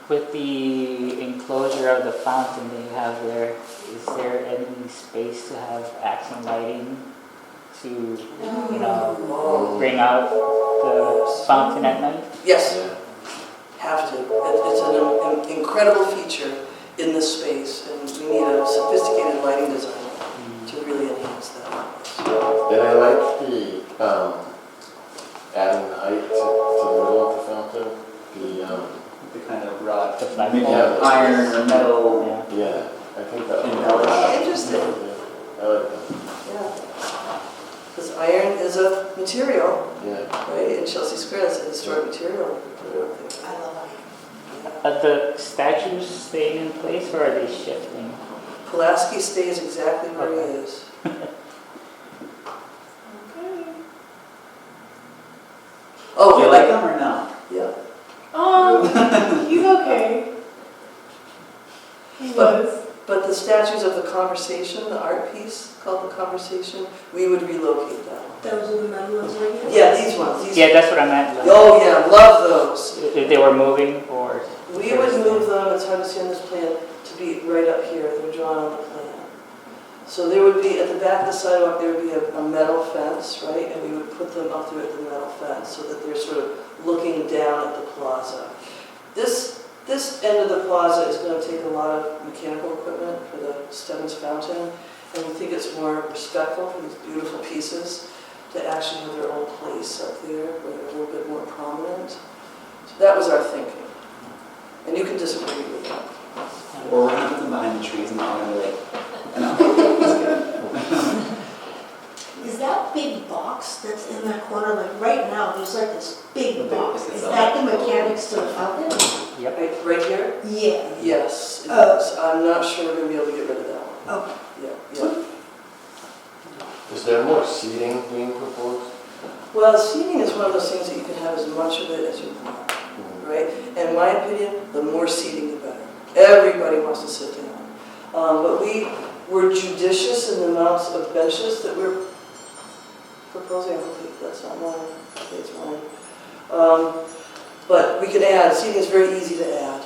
With the enclosure of the fountain that you have there, is there any space to have accent lighting to, bring out the fountain at night? Yes, Yeah. have to. It's an incredible feature in this space, and we need a sophisticated lighting design to really enhance that. And I like the, adding the height to the middle of the fountain. The kind of rod, The flagpole. maybe iron or metal. Yeah. Yeah, I think that would Oh, interesting. Yeah, I like that. Yeah. Because iron is a material, Yeah. right? In Chelsea Square, it's a historic material. I love it. Are the statues staying in place or are they shifting? Pulaski stays exactly where he Okay. is. Okay. Oh, Do you like them or no? Yeah. He's okay. He But- was. But the statues of the Conversation, the art piece called The Conversation, we would relocate that one. Those are the metal ones right here? Yeah, these ones. These. Yeah, that's what I meant. Like, Oh, yeah, love those. if they were moving or? We would move them, it's hard to see on this plan, to be right up here. They're drawn on the plan. So there would be, at the back of the sidewalk, there would be a metal fence, right? And we would put them up there at the metal fence so that they're sort of looking down at the plaza. This end of the plaza is going to take a lot of mechanical equipment for the Stebbins Fountain, and we think it's more respectful for these beautiful pieces to actually have their own place up there, where they're a little bit more prominent. So that was our thinking. And you can disagree with that. Or we're gonna put them behind the trees and not gonna be like, no, just kidding. Is that big box that's in that corner, like right now, there's like this The big big- box. it's Is a- that the mechanics to the fountain? Yep. Right here? Yeah. Yes, it Oh. is. I'm not sure we're going to be able to get rid of that one. Okay. Yeah. Is there more seating being proposed? Well, seating is one of those things that you can have as much of it as you want, right? And in my opinion, the more seating, the better. Everybody wants to sit down. But we were judicious in the amounts of benches that we're proposing. I hope that's not mine. I think it's mine. But we can add, seating is very easy to add.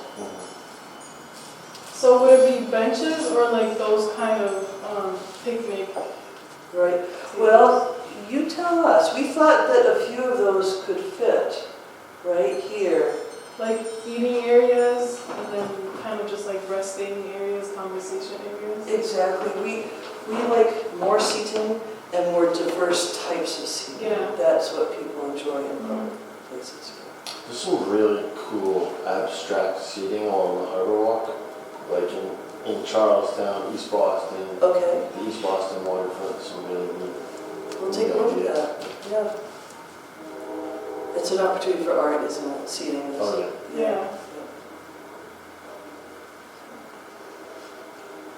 So would it be benches or like those kind of picnic? Right. Well, you tell us. We thought that a few of those could fit right here. Like eating areas and then kind of just like resting areas, conversation areas? Exactly. We like more seating and more diverse types of seating. Yeah. That's what people enjoy in public places. There's some really cool abstract seating along the Harbor Walk, like in Charlestown, East Boston, Okay, the East Boston waterfront, some really neat. we'll take a look at that. Yeah. It's an opportunity for art, isn't it? Seating is. Oh, Yeah.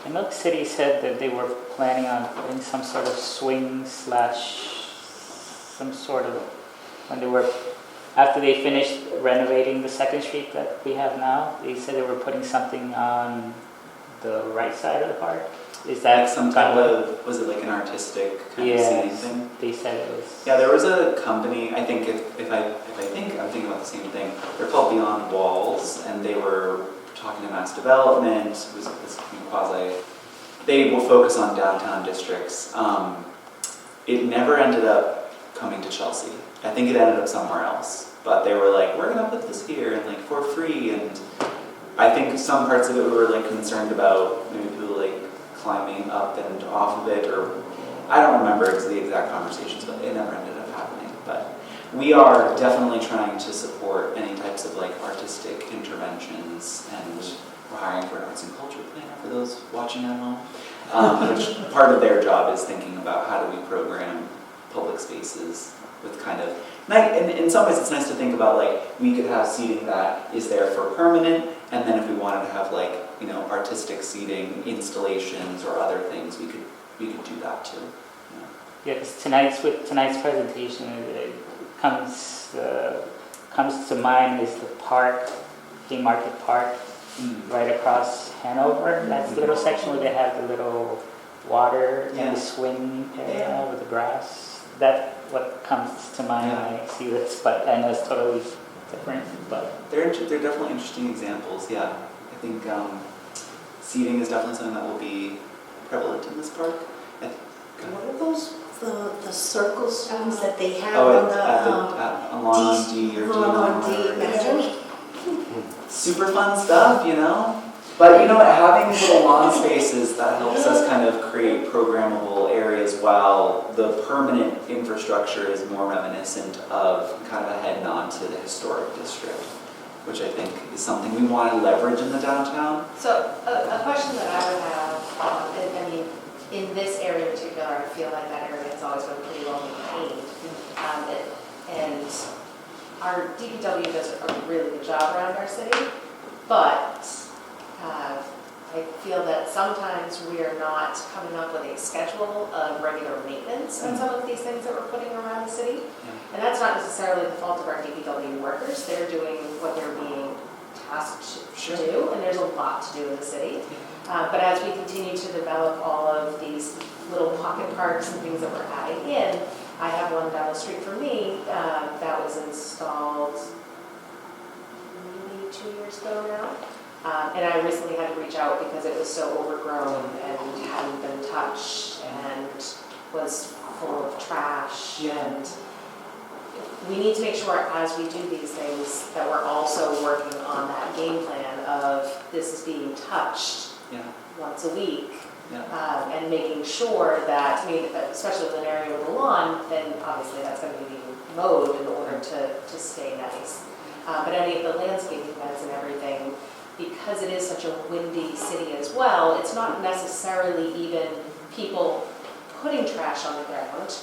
I know the city said that they were planning on putting some sort of swing slash some sort of, when they were, after they finished renovating the Second Street that we have now, they said they were putting something on the right side of the park. Is that Like some type of, was it like an artistic kind of seating Yes, thing? they said it was. Yeah, there was a company, I think if I think, I'm thinking about the same thing. They're called Beyond Walls, and they were talking to Mass Development, it was this quasi, they will focus on downtown districts. It never ended up coming to Chelsea. I think it ended up somewhere else. But they were like, we're gonna put this here and like for free, and I think some parts of it we were like concerned about maybe people like climbing up and off of it, or I don't remember the exact conversations, but it never ended up But we are definitely trying to support any types of like artistic interventions, and we're hiring for an arts and culture planner for those watching at home. Which part of their job is thinking about how do we program public spaces with kind of, and in some ways it's nice to think about like we could have seating that is there for permanent, and then if we wanted to have like, you know, artistic seating, installations or other things, we could do that too. Yes, tonight's presentation, it comes to mind is the park, Haymarket Park, right across Hanover. That's the little section where they have the little water and the swing area with the grass. That's what comes to mind when I see this, but I know it's totally different. But They're definitely interesting examples, yeah. I think seating is definitely something that will be prevalent in this park. What are those, the circle swings that they have Oh, on the, along D or D on line, D, imagine? super fun stuff, you know? But you know what, having these little lawn spaces, that helps us kind of create programmable areas while the permanent infrastructure is more reminiscent of kind of a head nod to the historic district, which I think is something we want to leverage in the downtown. So a question that I would have, I mean, in this area in particular, I feel like that area has always been pretty well maintained. And our DPW does a really good job around our city, but I feel that sometimes we are not coming up with a schedule of regular maintenance on some of these things that we're putting around the city. And that's not necessarily the fault of our DPW workers. They're doing what they're being tasked to do, and there's a lot to do in the city. But as we continue to develop all of these little pocket parks and things that we're adding in, I have one down the street from me that was installed maybe 2 years ago now. And I recently had to reach out because it was so overgrown and hadn't been touched and was full of trash. And we need to make sure as we do these things that we're also working on that game plan of this is being touched once a week. And making sure that, I mean, especially with an area with a lawn, then obviously that's going to be mowed in order to stay nice. But any of the landscaping beds and everything, because it is such a windy city as well, it's not necessarily even people putting trash on the ground.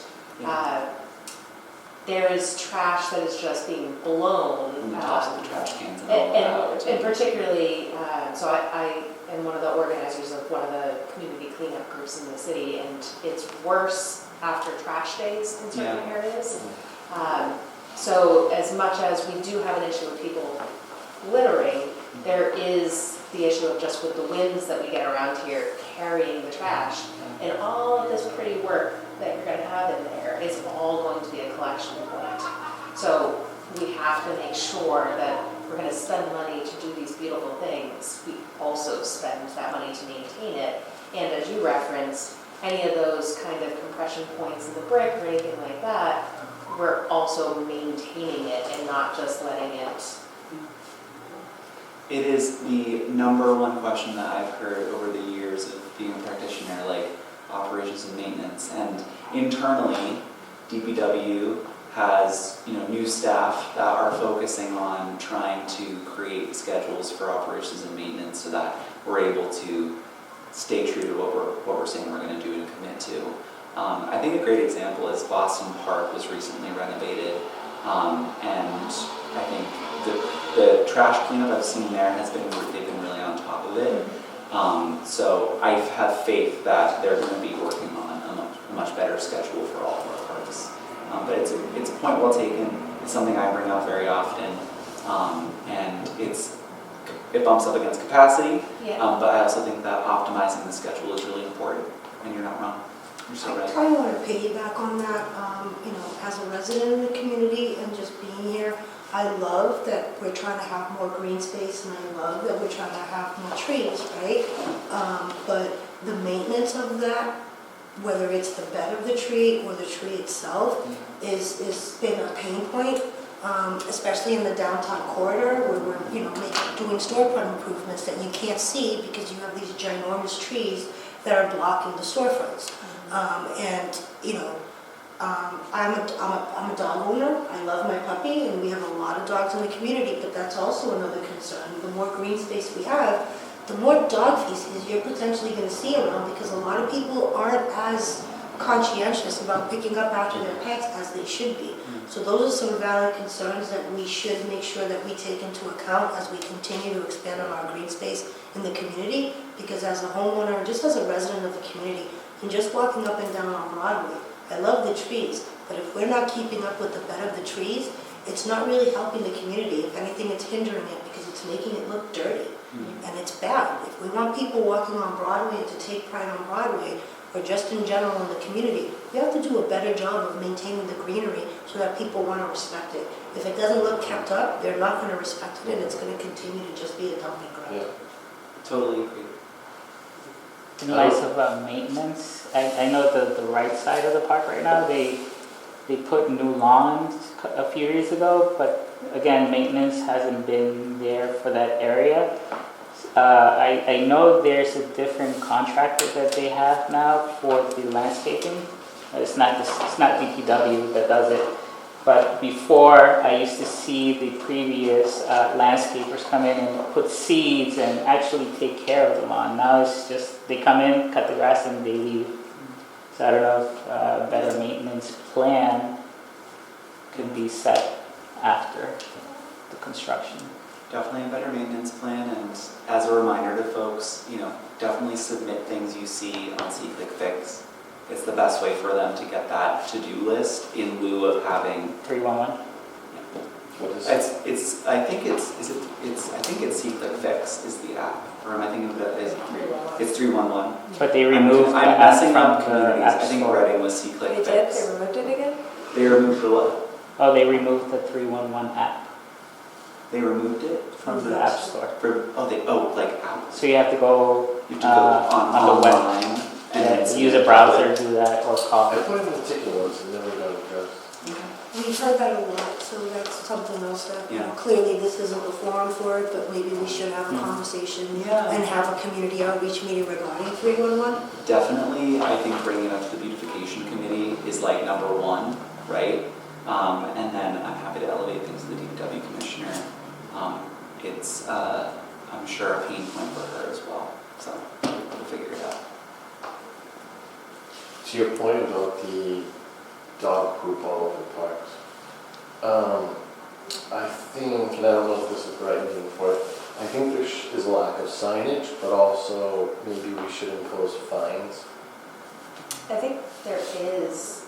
There is trash that is just being blown. And the toss of the trash cans and all that. And particularly, so I am one of the organizers of one of the community cleanup groups in the city, and it's worse after trash days in certain areas. So as much as we do have an issue with people littering, there is the issue of just with the winds that we get around here carrying the trash. And all of this pretty work that you're going to have in there is all going to be a collection point. So we have to make sure that we're going to spend money to do these beautiful things. We also spend that money to maintain it. And as you referenced, any of those kind of compression points in the brick or anything like that, we're also maintaining it and not just letting it. It is the number one question that I've heard over the years of being a practitioner, like operations and maintenance. And internally, DPW has new staff that are focusing on trying to create schedules for operations and maintenance so that we're able to stay true to what we're saying we're going to do and commit to. I think a great example is Boston Park was recently renovated, and I think the trash cleanup I've seen there they've been really on top of it. So I have faith that they're going to be working on a much better schedule for all of our parks. But it's a point well taken. It's something I bring up very often, and it bumps up against capacity. But I also think that optimizing the schedule is really important, and you're not wrong. You're so right. I kind of want to piggyback on that. As a resident of the community and just being here, I love that we're trying to have more green space, and I love that we're trying to have more trees, right? But the maintenance of that, whether it's the bed of the tree or the tree itself, is been a pain point, especially in the downtown corridor where we're doing storefront improvements that you can't see because you have these ginormous trees that are blocking the storefronts. And I'm a dog owner, I love my puppy, and we have a lot of dogs in the community, but that's also another concern. The more green space we have, the more dog feces you're potentially gonna see around, because a lot of people aren't as conscientious about picking up after their pets as they should be. So those are some valid concerns that we should make sure that we take into account as we continue to expand on our green space in the community, because as a homeowner, and just as a resident of the community, and just walking up and down on Broadway, I love the trees, but if we're not keeping up with the bed of the trees, it's not really helping the community. If anything, it's hindering it because it's making it look dirty. And it's bad. If we want people walking on Broadway and to take pride on Broadway, or just in general in the community, we have to do a better job of maintaining the greenery so that people want to respect it. If it doesn't look kept up, they're not going to respect it, and it's going to continue to just be a dumping ground. Yeah. Totally agree. In light of maintenance, I know the right side of the park right now, they put new lawns a few years ago, but again, maintenance hasn't been there for that area. I know there's a different contractor that they have now for the landscaping. It's not DPW that does it, but before I used to see the previous landscapers come in and put seeds and actually take care of the lawn. Now it's just they come in, cut the grass, and they leave. So I don't know if a better maintenance plan could be set after the construction. Definitely a better maintenance plan, and as a reminder to folks, definitely submit things you see on SeeClickFix. It's the best way for them to get that to-do list in lieu of having. 311? What is it? I think it's SeeClickFix is the app, or am I thinking of it as? It's 311. But they removed the I'm app messing up from the communities. app I think store. Reading was They SeeClickFix. did, they removed it again? They removed the what? Oh, they removed the 311 app They removed it from the app store. like app. So you have to go You have to go on the web. online and Yeah, use a browser, do that, or call. I put in the ticket once and never got addressed. We've heard that a lot, so that's something else that, Yeah. clearly this isn't the forum for it, but maybe we should have a conversation Yeah. and have a community outreach meeting regarding 311. Definitely, I think bringing it up to the beautification committee is like number one, right? And then I'm happy to elevate things to the DPW commissioner. It's, I'm sure, a pain point for her as well, so we'll figure it out. To your point about the dog poop all over the parks, I think, and I don't know if this is the right meeting for it, I think there is a lack of signage, but also maybe we should impose fines. I think there is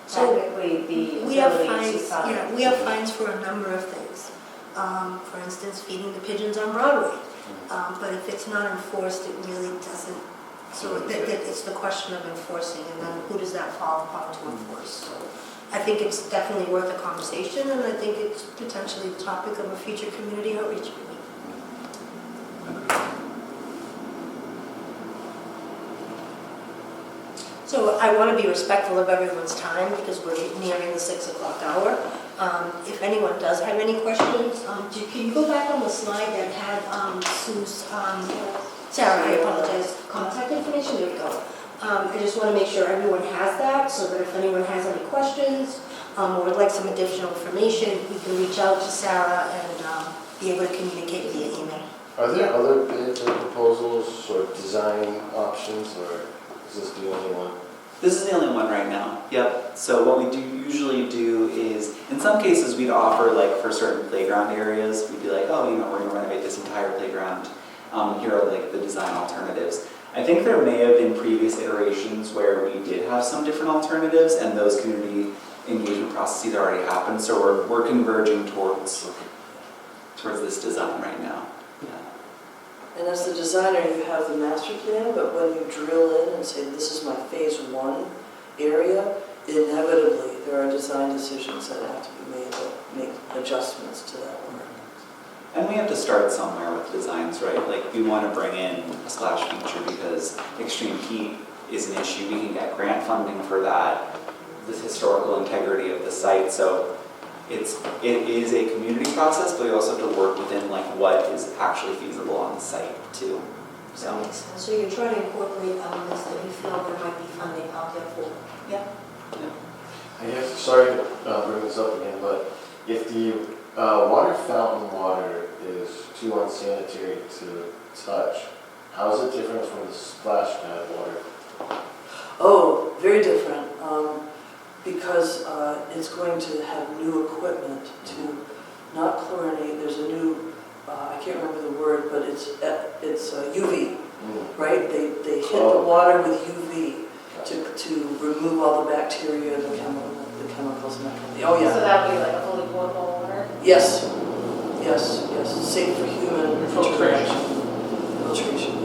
So, technically the We have ability to fines, sign. we have fines for a number of things. For instance, feeding the pigeons on Broadway. But if it's not enforced, it really doesn't, so it's the question of enforcing, and then who does that fall upon to enforce? So I think it's definitely worth a conversation, and I think it's potentially the topic of a future community outreach meeting. So I want to be respectful of everyone's time because we're nearing the 6 o'clock hour. If anyone does have any questions, can you go back on the slide that had Sue's, Sarah, I apologize, contact information? There we go. I just want to make sure everyone has that so that if anyone has any questions or would like some additional information, we can reach out to Sarah and be able to communicate via email. Are there other bids or proposals or design options, or is this the only one? This is the only one right now. Yep. So what we usually do is, in some cases, we'd offer like for certain playground areas, we'd be like, oh, we're going to renovate this entire playground. Here are like the design alternatives. I think there may have been previous iterations where we did have some different alternatives, and those community engagement processes already happened. So we're converging towards this design right now. Yeah. And as the designer, you have the master plan, but when you drill in and say, this is my phase 1 area, inevitably there are design decisions that have to be made that make adjustments to that work. And we have to start somewhere with designs, right? Like we want to bring in a splash feature because extreme heat is an issue. We can get grant funding for that, the historical integrity of the site. So it is a community process, but we also have to work within like what is actually feasible on the site too. That So makes sense. So you're trying to incorporate elements that you feel there might be funding out there for. yeah. I guess, sorry to bring this up again, but if the water fountain water is too unsanitary to touch, how is it different from the splash pad water? Oh, very different, because it's going to have new equipment to not chlorinate. There's a new, I can't remember the word, but it's UV, right? They hit the water with UV to remove all the bacteria, the chemicals and that kind of thing. Oh, So yeah. that would be like a fully potable water? Yes, yes, yes, safe for human Filtration. filtration.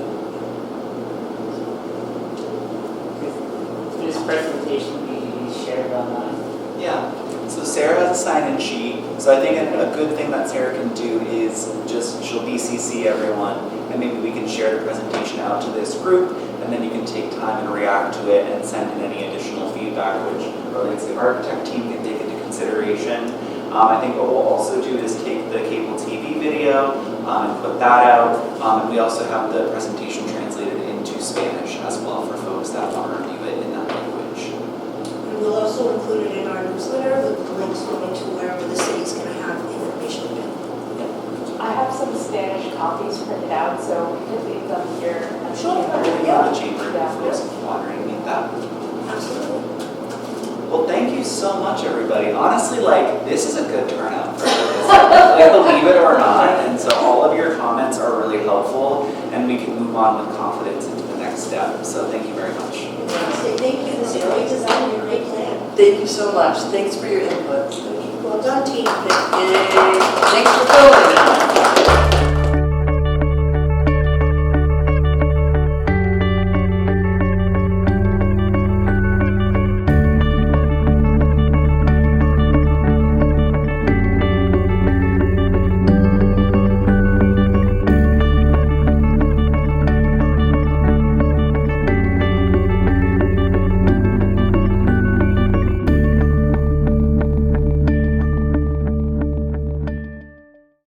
This presentation will be shared online. Yeah, so Sarah has a sign-in sheet, so I think a good thing that Sarah can do is she'll BCC everyone, and maybe we can share the presentation out to this group, and then you can take time and react to it and send in any additional feedback, which our landscape architect team can take into consideration. I think what we'll also do is take the cable TV video and put that out, and we also have the presentation translated into Spanish as well for folks that want to review it in that language. And we'll also include it in our newsletter with the links going to wherever the city's gonna have the information available. I have some Spanish copies printed out, so we could leave them here. Sure. The chamber, Yeah. for those wondering, need that. Absolutely. Well, thank you so much, everybody. Honestly, like, this is a good turnout for this. Like, believe it or not, and so all of your comments are really helpful, and we can move on with confidence into the next step. So thank you very much. So thank you, this is a great design and a great plan. Thank you so much. Thanks for your input. Well done, team. Yay. Thanks for filming.